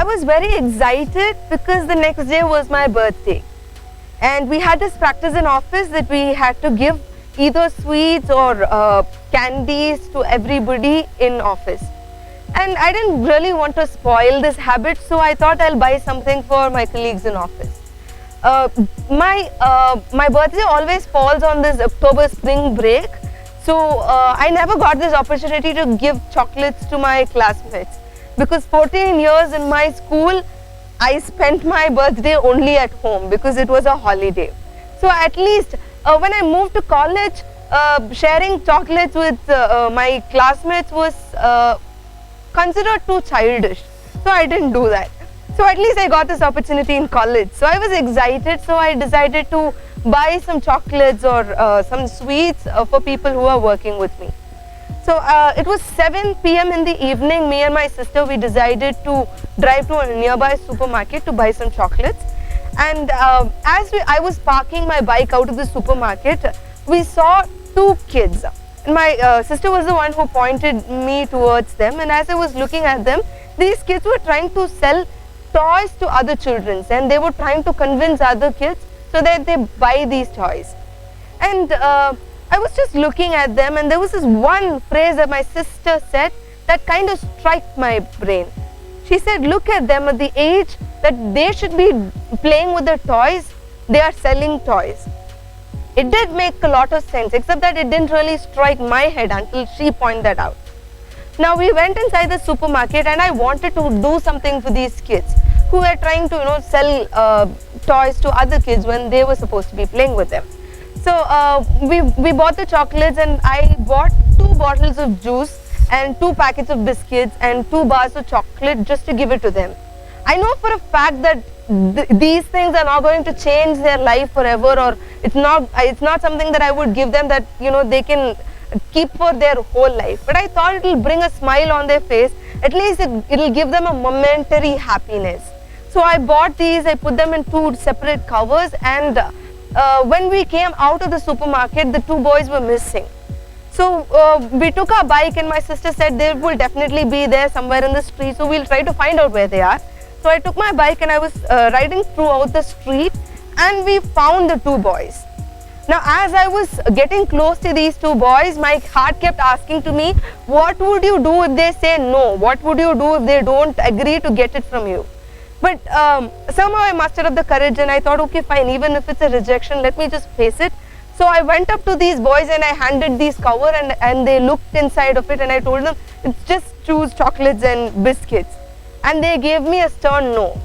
I was very excited because the next day was my birthday. And we had this practice in office that we had to give either sweets or candies to everybody in office. And I didn't really want to spoil this habit, so I thought I'll buy something for my colleagues in office. My birthday always falls on this October spring break, so I never got this opportunity to give chocolates to my classmates, because 14 years in my school I spent my birthday only at home because it was a holiday. So at least when I moved to college, sharing chocolates with my classmates was considered too childish, so I didn't do that. So at least I got this opportunity in college. So I was excited, so I decided to buy some chocolates or some sweets for people who are working with me. So it was 7 p.m. in the evening. Me and my sister, we decided to drive to a nearby supermarket to buy some chocolates. And I was parking my bike out of the supermarket, we saw 2 kids. And my sister was the one who pointed me towards them. And as I was looking at them, these kids were trying to sell toys to other children, and they were trying to convince other kids so that they buy these toys. And I was just looking at them, and there was this one phrase that my sister said that kind of struck my brain. She said, look at them at the age that they should be playing with their toys, they are selling toys. It did make a lot of sense, except that it didn't really strike my head until she pointed that out. Now we went inside the supermarket, and I wanted to do something for these kids who were trying to sell toys to other kids when they were supposed to be playing with them. So we bought the chocolates, and I bought 2 bottles of juice and 2 packets of biscuits and 2 bars of chocolate just to give it to them. I know for a fact that these things are not going to change their life forever, or it's not something that I would give them that they can keep for their whole life. But I thought it will bring a smile on their face. At least it will give them a momentary happiness. So I bought these, I put them in 2 separate covers, and when we came out of the supermarket, the 2 boys were missing. So we took our bike, and my sister said they will definitely be there somewhere in the street, so we'll try to find out where they are. So I took my bike, and I was riding throughout the street, and we found the 2 boys. Now as I was getting close to these 2 boys, my heart kept asking to me, what would you do if they say no? What would you do if they don't agree to get it from you? But somehow I mustered up the courage, and I thought, okay fine, even if it's a rejection, let me just face it. So I went up to these boys, and I handed these cover, and they looked inside of it, and I told them, it's just choose chocolates and biscuits. And they gave me a stern no.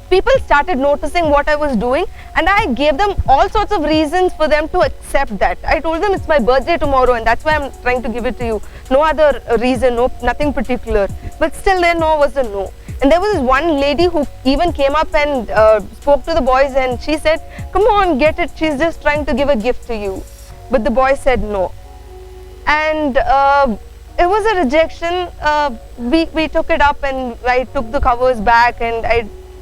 People started noticing what I was doing, and I gave them all sorts of reasons for them to accept that. I told them it's my birthday tomorrow, and that's why I'm trying to give it to you. No other reason, nothing particular. But still their no was a no. And there was this one lady who even came up and spoke to the boys, and she said, come on, get it, she's just trying to give a gift to you. But the boys said no. And it was a rejection. We took it up, and I took the covers back, and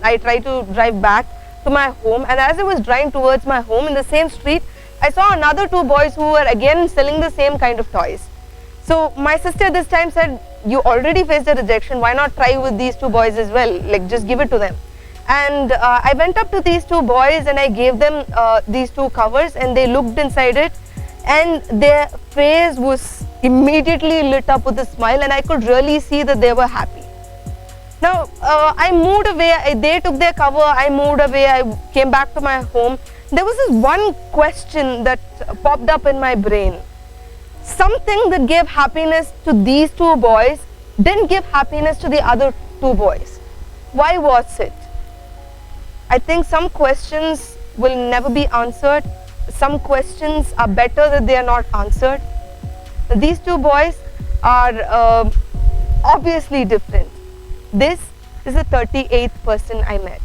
I tried to drive back to my home. And as I was driving towards my home in the same street, I saw another 2 boys who were again selling the same kind of toys. So my sister this time said, you already faced a rejection, why not try with these 2 boys as well, like just give it to them. And I went up to these 2 boys, and I gave them these 2 covers, and they looked inside it, and their face was immediately lit up with a smile, and I could really see that they were happy. Now I moved away, they took their cover, I moved away, I came back to my home. There was this one question that popped up in my brain. Something that gave happiness to these 2 boys didn't give happiness to the other 2 boys. Why was it? I think some questions will never be answered. Some questions are better that they are not answered. These 2 boys are obviously different. This is the 38th person I met.